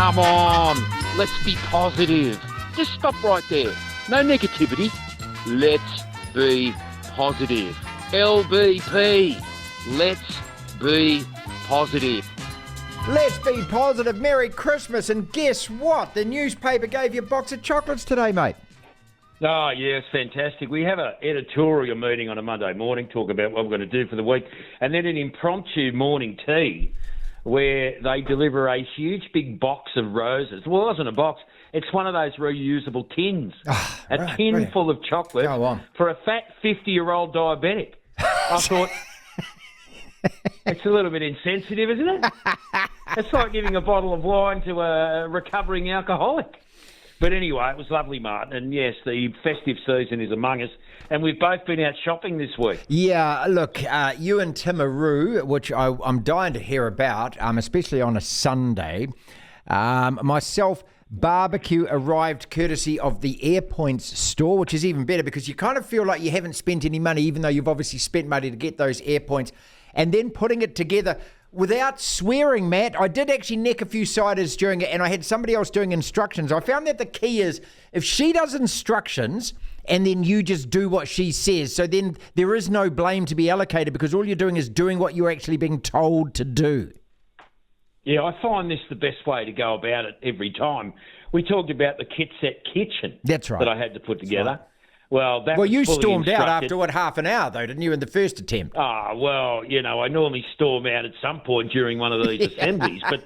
Come on, let's be positive. Just stop right there. No negativity. Let's be positive. LBP, let's be positive. Let's be positive. Merry Christmas. And guess what? The newspaper gave you a box of chocolates today, mate. Oh, yes, fantastic. We have an editorial meeting on a Monday morning, talk about what we're going to do for the week, and then an impromptu morning tea where they deliver a huge big box of roses. Well, it wasn't a box. It's one of those reusable tins. A tin full of chocolate for a fat 50-year-old diabetic. I thought, it's a little bit insensitive, isn't it? It's like giving a bottle of wine to a recovering alcoholic. But anyway, it was lovely, Martin. And yes, the festive season is among us. And we've both been out shopping this week. Yeah, look, you and Timaru, which I'm dying to hear about, especially on a Sunday. Myself, barbecue arrived courtesy of the Airpoints store, which is even better because you kind of feel like you haven't spent any money, even though you've obviously spent money to get those Airpoints. And then putting it together without swearing, Matt, I did actually neck a few ciders during it, and I had somebody else doing instructions. I found that the key is if she does instructions and then you just do what she says, so then there is no blame to be allocated because all you're doing is doing what you're actually being told to do. Yeah, I find this the best way to go about it every time. We talked about the kit set kitchen. That's right. That I had to put together. Right. Well, you stormed out after, half an hour, though, didn't you, in the first attempt? Well, I normally storm out at some point during one of these assemblies, but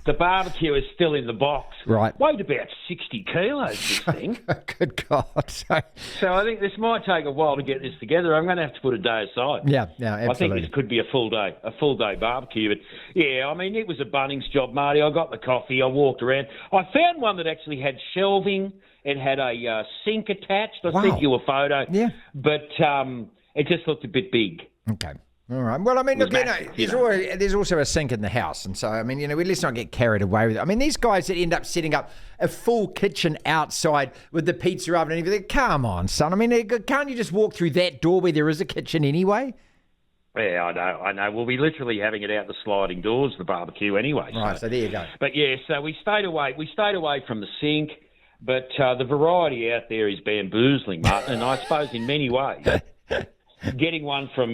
the barbecue is still in the box. Right. Weighed about 60 kilos, this thing. Good God. So I think this might take a while to get this together. I'm going to have to put a day aside. Yeah, absolutely. I think this could be a full day barbecue. But, yeah, I mean, it was a Bunnings job, Marty. I got the coffee. I walked around. I found one that actually had shelving. It had a sink attached. I sent you a photo. Yeah. But it just looked a bit big. Okay. All right. Well, I mean, look, there's also a sink in the house. And so, I mean, let's not get carried away with it. I mean, these guys that end up setting up a full kitchen outside with the pizza oven and everything, come on, son. I mean, can't you just walk through that door where there is a kitchen anyway? Yeah, I know. We'll be literally having it out the sliding doors, the barbecue anyway. Right, so there you go. But, yeah, so we stayed away from the sink. But the variety out there is bamboozling, Martin, and I suppose in many ways, getting one from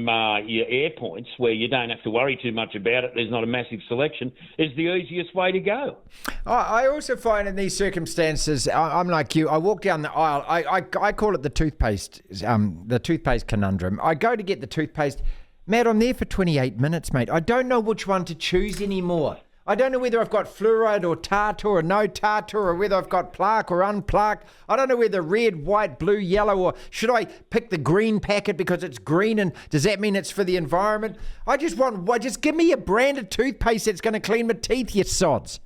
your Airpoints where you don't have to worry too much about it, there's not a massive selection, is the easiest way to go. I also find in these circumstances, I'm like you, I walk down the aisle, I call it the toothpaste conundrum. I go to get the toothpaste. Matt, I'm there for 28 minutes, mate. I don't know which one to choose anymore. I don't know whether I've got fluoride or tartar or no tartar or whether I've got plaque or unplaque. I don't know whether red, white, blue, yellow, or should I pick the green packet because it's green and does that mean it's for the environment? Just give me a branded toothpaste that's going to clean my teeth, you sods.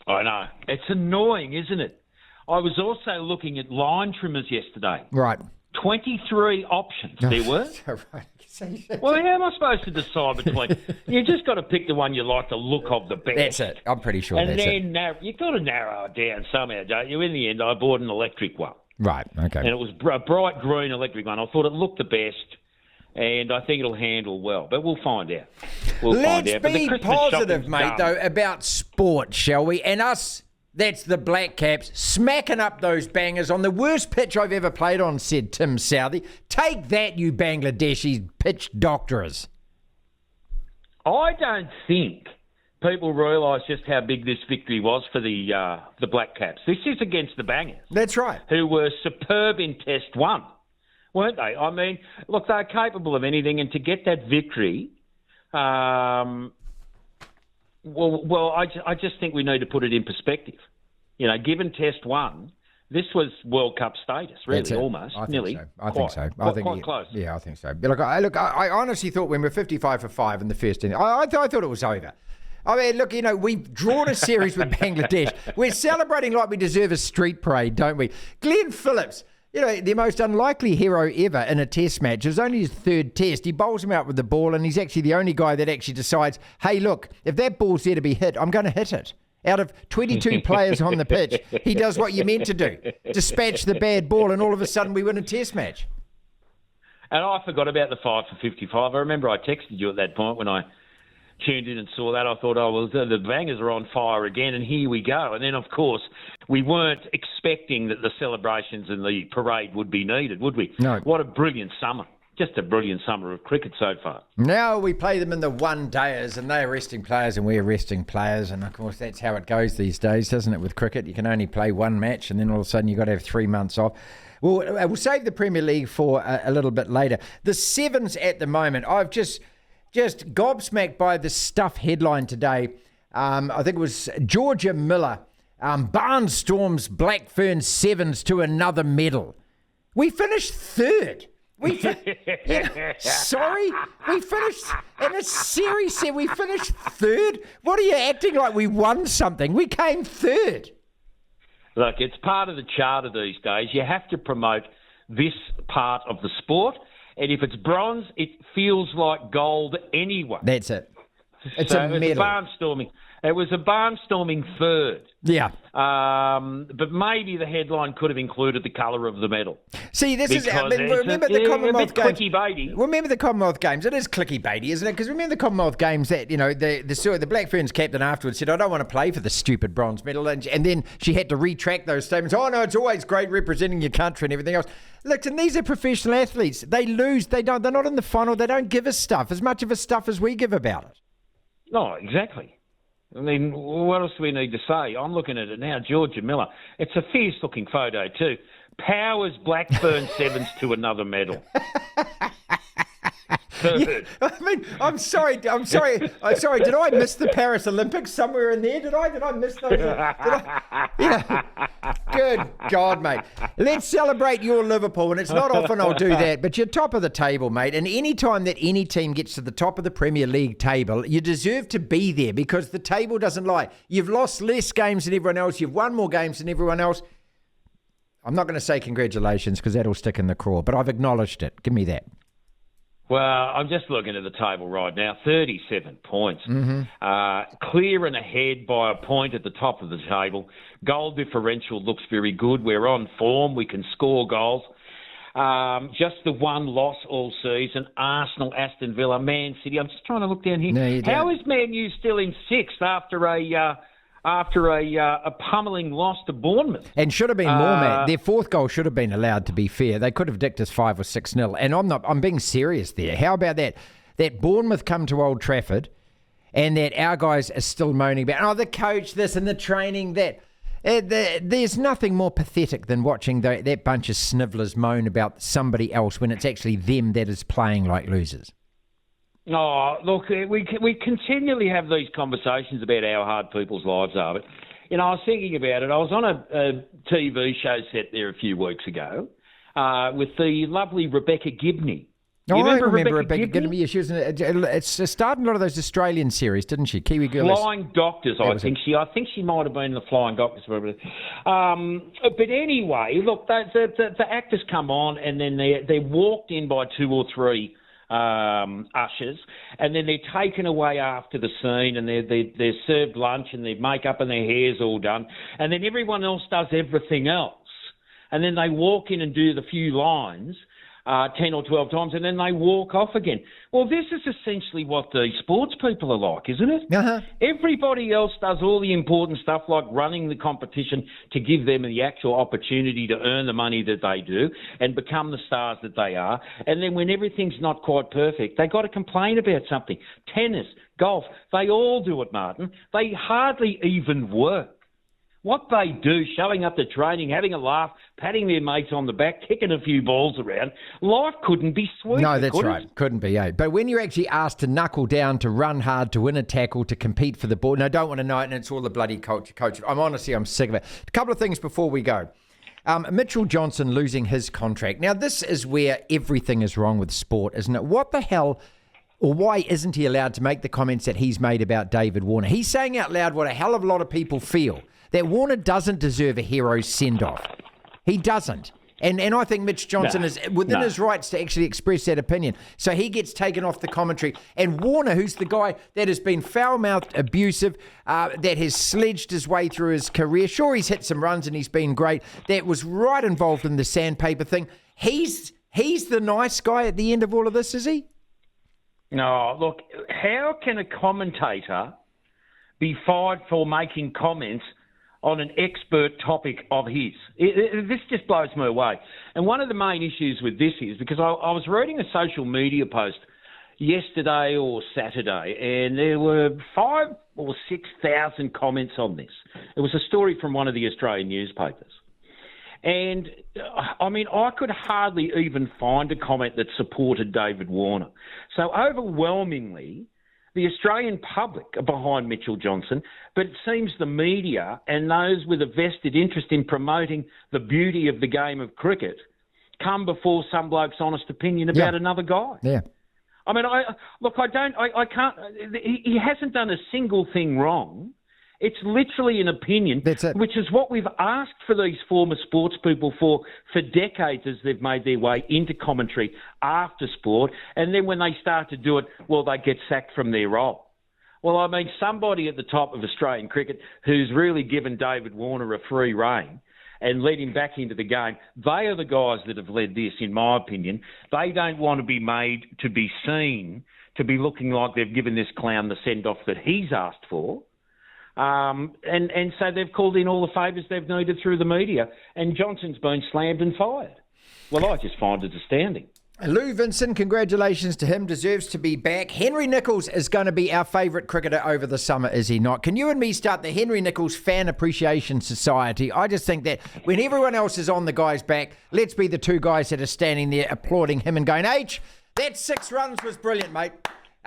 I know. It's annoying, isn't it? I was also looking at line trimmers yesterday. Right. 23 options there were. Right. Well, how am I supposed to decide between? You just got to pick the one you like the look of the best. That's it. I'm pretty sure and that's it. And then you've got to narrow it down somehow, don't you? In the end, I bought an electric one. Right, okay. And it was a bright green electric one. I thought it looked the best, and I think it'll handle well. But we'll find out. Let's be positive, mate, though, about sport, shall we? And us... That's the Black Caps smacking up those bangers on the worst pitch I've ever played on, said Tim Southey. Take that, you Bangladeshi pitch doctors. I don't think people realise just how big this victory was for the Black Caps. This is against the Bangers. That's right. Who were superb in Test 1, weren't they? I mean, look, they're capable of anything, and to get that victory... Well, I just think we need to put it in perspective. Given Test 1, this was World Cup status, really, almost, nearly. I think so. Quite close. Yeah, I think so. But I honestly thought when we were 55 for 5 in the first inning, I thought it was over. I mean, look, we've drawn a series with Bangladesh. We're celebrating like we deserve a street parade, don't we? Glenn Phillips, the most unlikely hero ever in a test match. It was only his third test. He bowls him out with the ball, and he's actually the only guy that actually decides, hey, look, if that ball's there to be hit, I'm going to hit it. Out of 22 players on the pitch, he does what you're meant to do. Dispatch the bad ball, and all of a sudden we win a test match. And I forgot about the 5 for 55. I remember I texted you at that point when I tuned in and saw that, I thought, oh, well, the bangers are on fire again, and here we go. And then, of course, we weren't expecting that the celebrations and the parade would be needed, would we? No. What a brilliant summer. Just a brilliant summer of cricket so far. Now we play them in the one-dayers, and they're resting players and we're resting players, and of course that's how it goes these days, doesn't it, with cricket? You can only play one match and then all of a sudden you've got to have 3 months off. We'll save the Premier League for a little bit later. The sevens at the moment, I've just gobsmacked by the Stuff headline today. I think it was Georgia Miller, barnstorms Blackfern Sevens to another medal. We finished third. We finished in a series. Said we finished third. What are you acting like we won something? We came third. Look, it's part of the charter these days. You have to promote this part of the sport, and if it's bronze, it feels like gold anyway. That's it. It's a medal. It was a barnstorming third. Yeah. But maybe the headline could have included the colour of the medal. See, this is... remember the Commonwealth Games. Clicky-baity. Remember the Commonwealth Games. It is clicky-baity, isn't it? Because remember the Commonwealth Games that, the Black Ferns captain afterwards said, I don't want to play for the stupid bronze medal. And then she had to retract those statements. Oh, no, it's always great representing your country and everything else. Look, and these are professional athletes. They lose. They're not in the final. They don't give us stuff, as much of us stuff as we give about it. No, exactly. I mean, what else do we need to say? I'm looking at it now, Georgia Miller. It's a fierce-looking photo too. Powers Blackburn Sevens to another medal. Third. Yeah, I mean, I'm sorry. Did I miss the Paris Olympics somewhere in there? Did I miss those? Good God, mate. Let's celebrate your Liverpool, and it's not often I'll do that, but you're top of the table, mate. And any time that any team gets to the top of the Premier League table, you deserve to be there because the table doesn't lie. You've lost less games than everyone else. You've won more games than everyone else. I'm not going to say congratulations because that'll stick in the craw, but I've acknowledged it. Give me that. Well, I'm just looking at the table right now, 37 points. Clear and ahead by a point at the top of the table. Goal differential looks very good. We're on form. We can score goals. Just the one loss all season. Arsenal, Aston Villa, Man City. I'm just trying to look down here. No, how is Man U still in sixth after a pummeling loss to Bournemouth? And should have been more, Matt. Their fourth goal should have been allowed, to be fair. They could have dicked us 5 or 6-0. And I'm being serious there. How about that? That Bournemouth come to Old Trafford and that our guys are still moaning about, the coach this and the training that. There's nothing more pathetic than watching that bunch of snivellers moan about somebody else when it's actually them that is playing like losers. Oh, look, we continually have these conversations about how hard people's lives are. But, I was thinking about it. I was on a TV show set there a few weeks ago with the lovely Rebecca Gibney. I remember Rebecca Gibney. Yeah, she was it's starting a lot of those Australian series, didn't she? Kiwi Girl. Flying Doctors, I think she might have been in the Flying Doctors. But anyway, look, the actors come on and then they're walked in by 2 or 3 ushers, and then they're taken away after the scene, and they're served lunch, and their makeup and their hair's all done, and then everyone else does everything else, and then they walk in and do the few lines 10 or 12 times, and then they walk off again. Well, this is essentially what the sports people are like, isn't it? Uh-huh. Everybody else does all the important stuff like running the competition to give them the actual opportunity to earn the money that they do and become the stars that they are. And then when everything's not quite perfect, they got to complain about something. Tennis, golf, they all do it, Martin. They hardly even work. What they do, showing up to training, having a laugh, patting their mates on the back, kicking a few balls around, life couldn't be sweet. No, that's right. Couldn't be, eh? But when you're actually asked to knuckle down, to run hard, to win a tackle, to compete for the ball, no, I don't want to know it, and it's all the bloody coach. I'm sick of it. A couple of things before we go. Mitchell Johnson losing his contract. Now, this is where everything is wrong with sport, isn't it? What the hell... Or why isn't he allowed to make the comments that he's made about David Warner? He's saying out loud what a hell of a lot of people feel, that Warner doesn't deserve a hero's send-off. He doesn't. And I think Mitch Johnson is within his rights to actually express that opinion. So he gets taken off the commentary. And Warner, who's the guy that has been foul-mouthed, abusive, that has sledged his way through his career. Sure, he's hit some runs and he's been great. That was right involved in the sandpaper thing. He's the nice guy at the end of all of this, is he? No, look, how can a commentator be fired for making comments on an expert topic of his? This just blows me away. And one of the main issues with this is because I was reading a social media post yesterday or Saturday, and there were 5,000 or 6,000 comments on this. It was a story from one of the Australian newspapers. And, I mean, I could hardly even find a comment that supported David Warner. So overwhelmingly, the Australian public are behind Mitchell Johnson, but it seems the media and those with a vested interest in promoting the beauty of the game of cricket come before some bloke's honest opinion about another guy. Yeah. I mean, I can't. He hasn't done a single thing wrong. It's literally an opinion, which is what we've asked for these former sports people for decades as they've made their way into commentary after sport. And then when they start to do it, well, they get sacked from their role. Well, I mean, somebody at the top of Australian cricket who's really given David Warner a free rein and led him back into the game, they are the guys that have led this, in my opinion. They don't want to be made to be seen to be looking like they've given this clown the send-off that he's asked for. And so they've called in all the favours they've needed through the media, and Johnson's been slammed and fired. Well, I just find it astounding. Lou Vincent, congratulations to him, deserves to be back. Henry Nicholls is going to be our favourite cricketer over the summer, is he not? Can you and me start the Henry Nicholls Fan Appreciation Society? I just think that when everyone else is on the guy's back, let's be the two guys that are standing there applauding him and going, H, that 6 runs was brilliant, mate.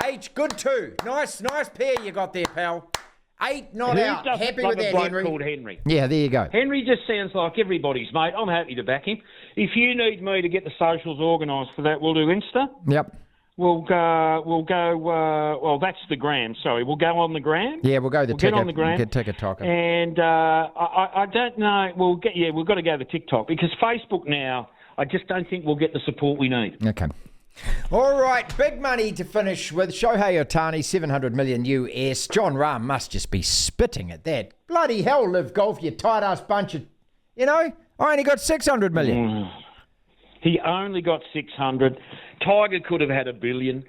H, good too. Nice pair you got there, pal. 8 not out. Happy with that, Henry. Called Henry. Yeah, there you go. Henry just sounds like everybody's mate. I'm happy to back him. If you need me to get the socials organised for that, we'll do Insta. Yep. We'll go. Well, that's the gram. Sorry, we'll go on the gram. Yeah, we'll go the ticket. Get on the gram. Get TikTok. And I don't know. We've got to go to TikTok because Facebook now. I just don't think we'll get the support we need. Okay. All right, big money to finish with. Shohei Ohtani, $700 million US. Jon Rahm must just be spitting at that. Bloody hell, LIV Golf, you tight-ass bunch of... You know, I only got $600 million. He only got 600. Tiger could have had $1 billion.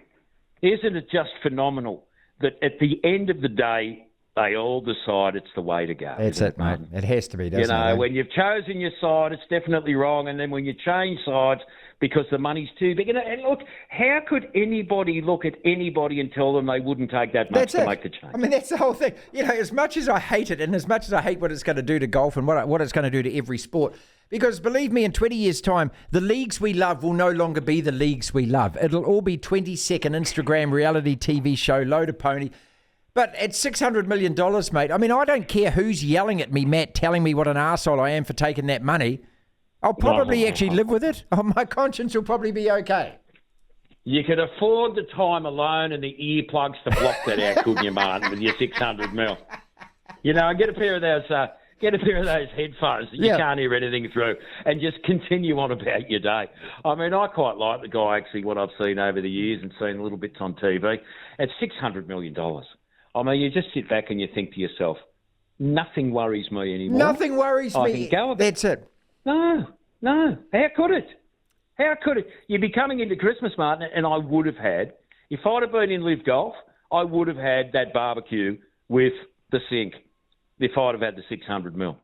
Isn't it just phenomenal that at the end of the day, they all decide it's the way to go? That's it, mate. It has to be, doesn't it? You know, when you've chosen your side, it's definitely wrong. And then when you change sides because the money's too big. And look, how could anybody look at anybody and tell them they wouldn't take that much to make the change? I mean, that's the whole thing. You know, as much as I hate it and as much as I hate what it's going to do to golf and what it's going to do to every sport, because believe me, in 20 years' time, the leagues we love will no longer be the leagues we love. It'll all be 20-second Instagram reality TV show, load of pony. But at $600 million, mate, I mean, I don't care who's yelling at me, Matt, telling me what an arsehole I am for taking that money. I'll probably actually live with it. Oh, my conscience will probably be okay. You could afford the time alone and the earplugs to block that out, couldn't you, Martin, with your 600 mil? You know, get a pair of those headphones that you can't hear anything through and just continue on about your day. I mean, I quite like the guy, actually, what I've seen over the years and seen little bits on TV. At $600 million. I mean, you just sit back and you think to yourself, nothing worries me anymore. Nothing worries me. I can go with That's it. No. How could it? How could it? You'd be coming into Christmas, Martin, and I would have had, if I'd have been in LIV Golf, I would have had that barbecue with the sink if I'd have had the 600 mil.